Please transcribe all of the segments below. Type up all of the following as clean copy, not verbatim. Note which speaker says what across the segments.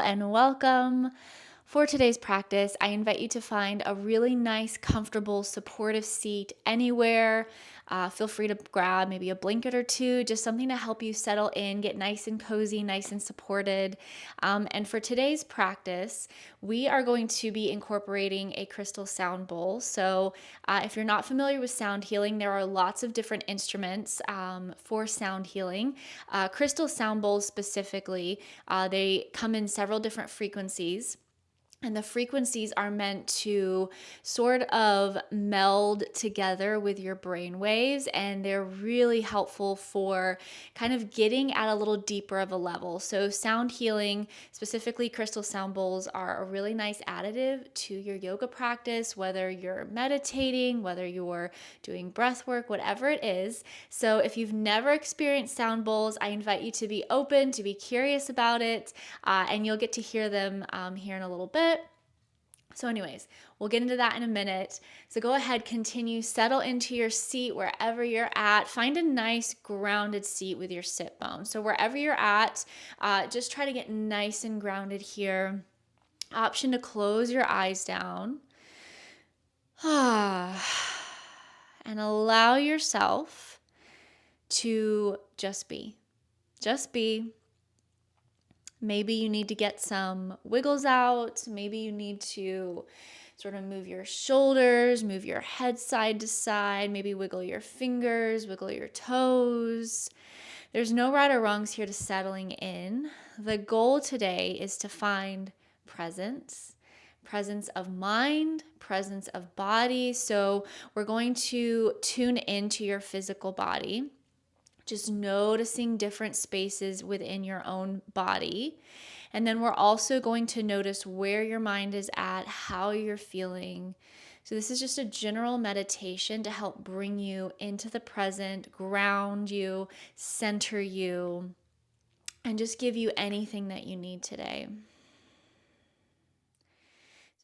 Speaker 1: and welcome. For today's practice, I invite you to find a really nice, comfortable, supportive seat anywhere. Feel free to grab maybe a blanket or two, just something to help you settle in, get nice and cozy, nice and supported. And for today's practice, we are going to be incorporating a crystal sound bowl. So, if you're not familiar with sound healing, there are lots of different instruments for sound healing. Crystal sound bowls specifically, they come in several different frequencies. And the frequencies are meant to sort of meld together with your brain waves, and they're really helpful for kind of getting at a little deeper of a level. So, sound healing, specifically crystal sound bowls, are a really nice additive to your yoga practice, whether you're meditating, whether you're doing breath work, whatever it is. So, if you've never experienced sound bowls, I invite you to be open, to be curious about it, and you'll get to hear them here in a little bit. So anyways, we'll get into that in a minute. So go ahead, continue, settle into your seat wherever you're at. Find a nice grounded seat with your sit bone. So wherever you're at, just try to get nice and grounded here. Option to close your eyes down. And allow yourself to just be. Just be. Maybe you need to get some wiggles out. Maybe you need to sort of move your shoulders, move your head side to side, maybe wiggle your fingers, wiggle your toes. There's no right or wrongs here to settling in. The goal today is to find presence. Presence of mind, presence of body. So we're going to tune into your physical body, just noticing different spaces within your own body. And then we're also going to notice where your mind is at, how you're feeling. So, this is just a general meditation to help bring you into the present, ground you, center you, and just give you anything that you need today.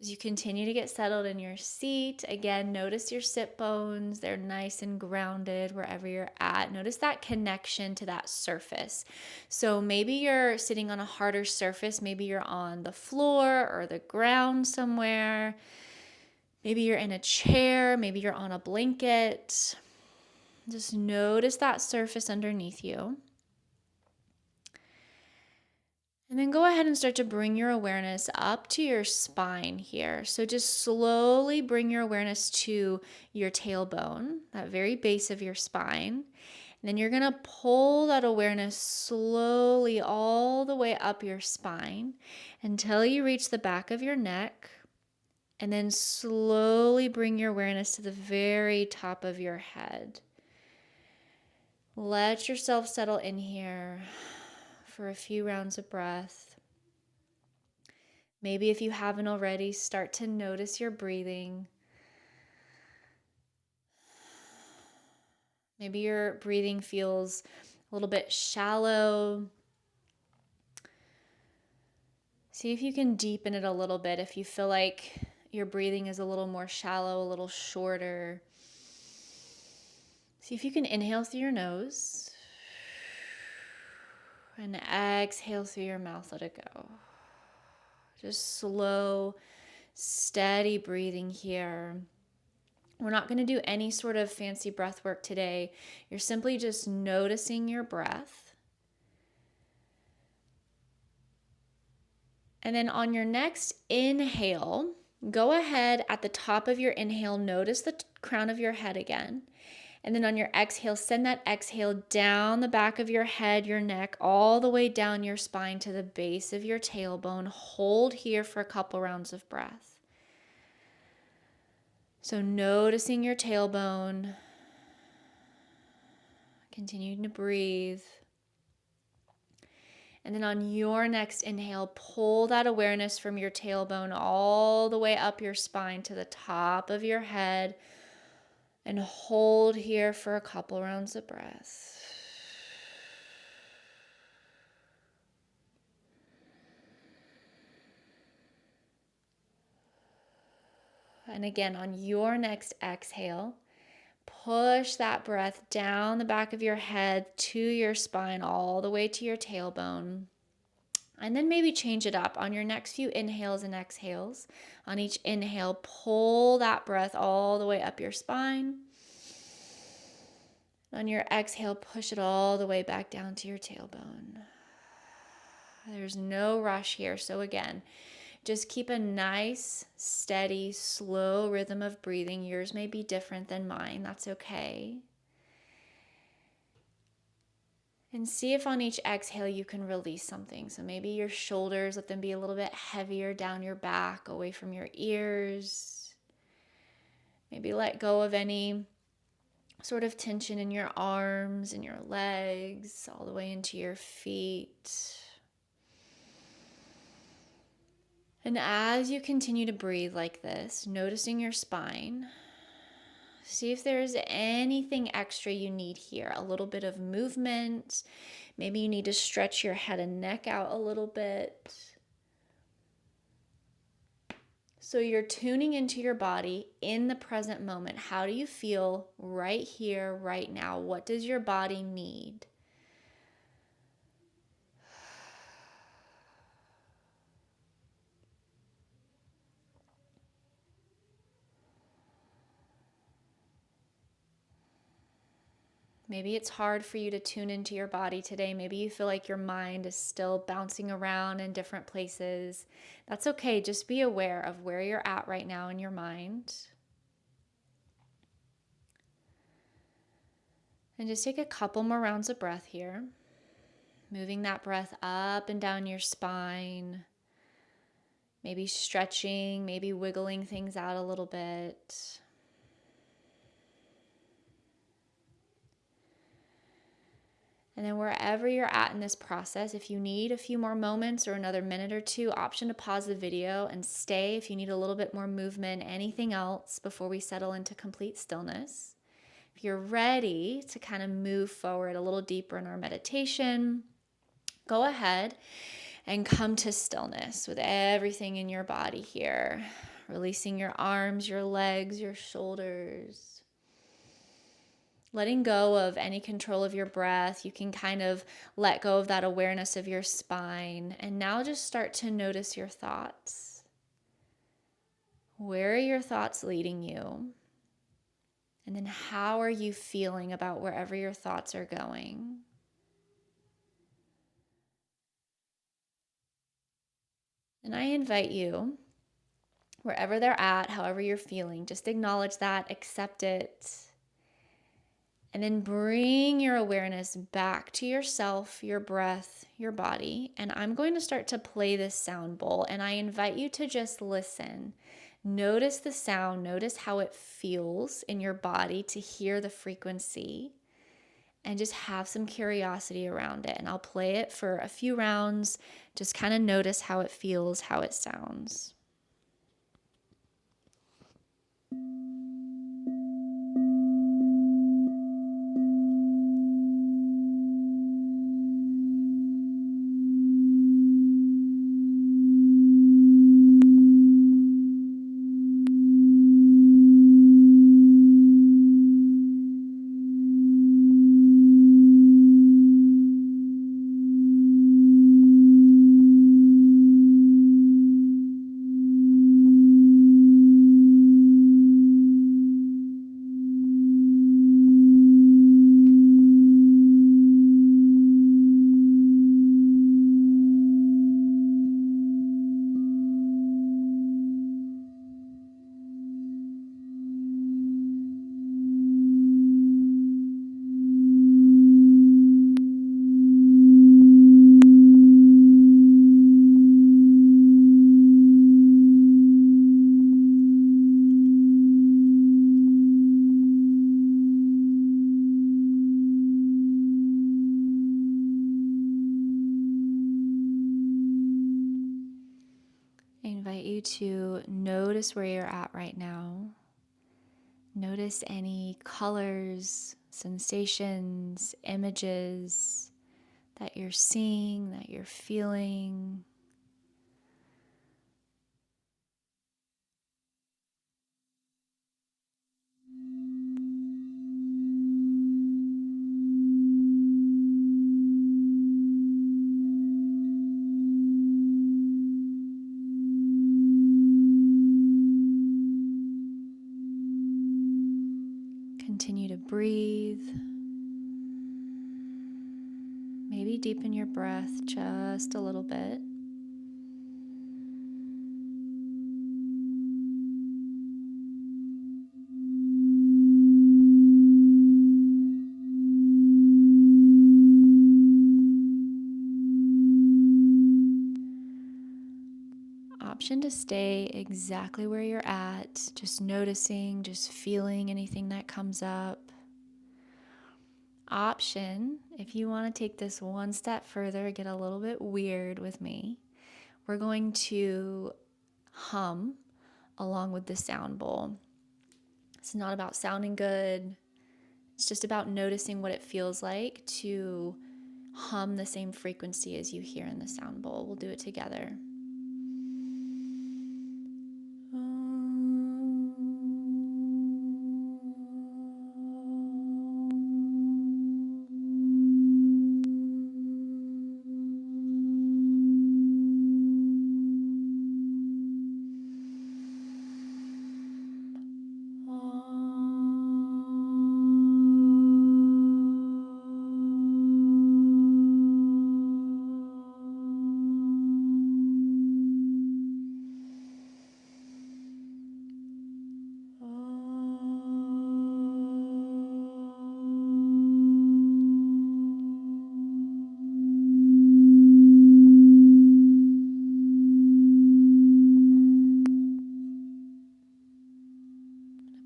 Speaker 1: As you continue to get settled in your seat, again, notice your sit bones. They're nice and grounded wherever you're at. Notice that connection to that surface. So maybe you're sitting on a harder surface. Maybe you're on the floor or the ground somewhere. Maybe you're in a chair. Maybe you're on a blanket. Just notice that surface underneath you. And then go ahead and start to bring your awareness up to your spine here. So just slowly bring your awareness to your tailbone, that very base of your spine. And then you're going to pull that awareness slowly all the way up your spine until you reach the back of your neck. And then slowly bring your awareness to the very top of your head. Let yourself settle in here for a few rounds of breath. Maybe if you haven't already, start to notice your breathing. Maybe your breathing feels a little bit shallow. See if you can deepen it a little bit. If you feel like your breathing is a little more shallow, a little shorter. See if you can inhale through your nose and exhale through your mouth. Let it go. Just slow, steady breathing here. We're not going to do any sort of fancy breath work today. You're simply just noticing your breath. And then on your next inhale, go ahead at the top of your inhale, notice the crown of your head again. And then on your exhale, send that exhale down the back of your head, your neck, all the way down your spine to the base of your tailbone. Hold here for a couple rounds of breath. So noticing your tailbone, continuing to breathe. And then on your next inhale, pull that awareness from your tailbone all the way up your spine to the top of your head. And hold here for a couple rounds of breath. And again, on your next exhale, push that breath down the back of your head to your spine, all the way to your tailbone. And then maybe change it up on your next few inhales and exhales. On each inhale, pull that breath all the way up your spine. On your exhale, push it all the way back down to your tailbone. There's no rush here. So again, just keep a nice, steady, slow rhythm of breathing. Yours may be different than mine. That's okay. And see if on each exhale you can release something. So maybe your shoulders, let them be a little bit heavier down your back, away from your ears. Maybe let go of any sort of tension in your arms and your legs, all the way into your feet. And as you continue to breathe like this, noticing your spine, see if there's anything extra you need here. A little bit of movement. Maybe you need to stretch your head and neck out a little bit. So you're tuning into your body in the present moment. How do you feel right here, right now? What does your body need? Maybe it's hard for you to tune into your body today. Maybe you feel like your mind is still bouncing around in different places. That's okay. Just be aware of where you're at right now in your mind. And just take a couple more rounds of breath here. Moving that breath up and down your spine. Maybe stretching, maybe wiggling things out a little bit. And then wherever you're at in this process, if you need a few more moments or another minute or two, option to pause the video and stay if you need a little bit more movement, anything else before we settle into complete stillness. If you're ready to kind of move forward a little deeper in our meditation, go ahead and come to stillness with everything in your body here. Releasing your arms, your legs, your shoulders. Letting go of any control of your breath. You can kind of let go of that awareness of your spine. And now just start to notice your thoughts. Where are your thoughts leading you? And then how are you feeling about wherever your thoughts are going? And I invite you, wherever they're at, however you're feeling, just acknowledge that, accept it. And then bring your awareness back to yourself, your breath, your body. And I'm going to start to play this sound bowl. And I invite you to just listen. Notice the sound. Notice how it feels in your body to hear the frequency. And just have some curiosity around it. And I'll play it for a few rounds. Just kind of notice how it feels, how it sounds. I invite you to notice where you're at right now. Notice any colors, sensations, images that you're seeing, that you're feeling. Continue to breathe. Maybe deepen your breath just a little bit. Option to stay exactly where you're at, just noticing, just feeling anything that comes up. Option, if you want to take this one step further, get a little bit weird with me, we're going to hum along with the sound bowl. It's not about sounding good. It's just about noticing what it feels like to hum the same frequency as you hear in the sound bowl. We'll do it together.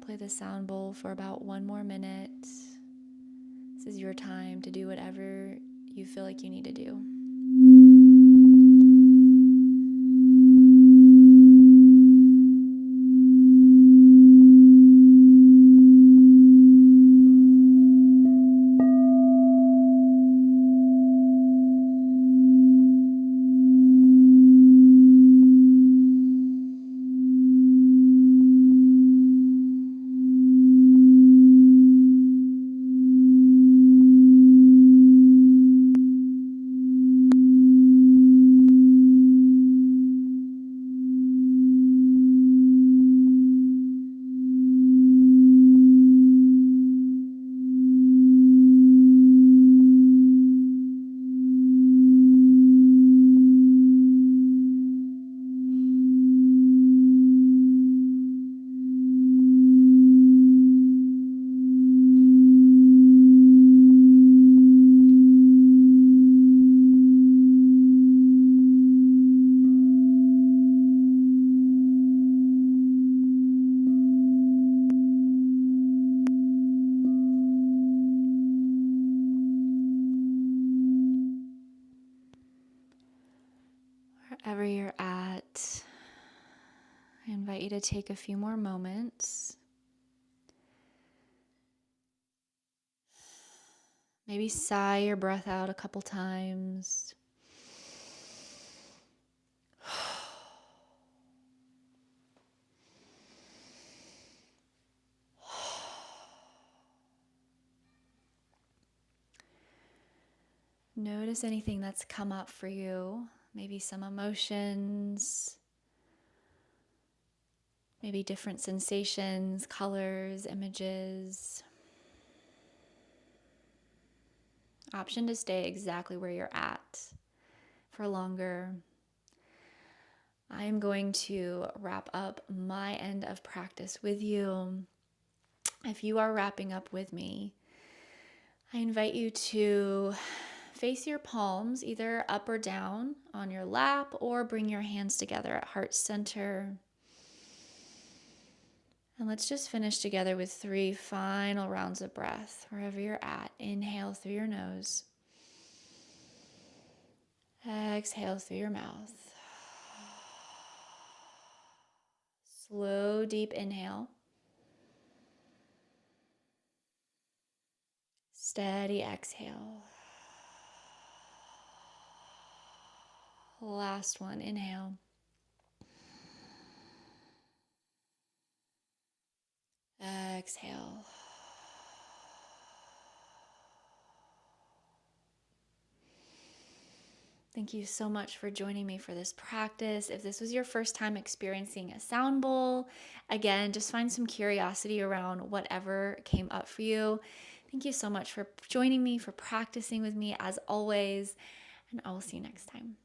Speaker 1: Play the sound bowl for about 1 more minute. This is your time to do whatever you feel like you need to do. Wherever you're at, I invite you to take a few more moments. Maybe sigh your breath out a couple times. Notice anything that's come up for you. Maybe some emotions, maybe different sensations, colors, images. Option to stay exactly where you're at for longer. I am going to wrap up my end of practice with you. If you are wrapping up with me, I invite you to face your palms either up or down on your lap, or bring your hands together at heart center. And let's just finish together with 3 final rounds of breath wherever you're at. Inhale through your nose. Exhale through your mouth. Slow, deep inhale. Steady exhale. Last one, inhale. Exhale. Thank you so much for joining me for this practice. If this was your first time experiencing a sound bowl, again, just find some curiosity around whatever came up for you. Thank you so much for joining me, for practicing with me as always, and I will see you next time.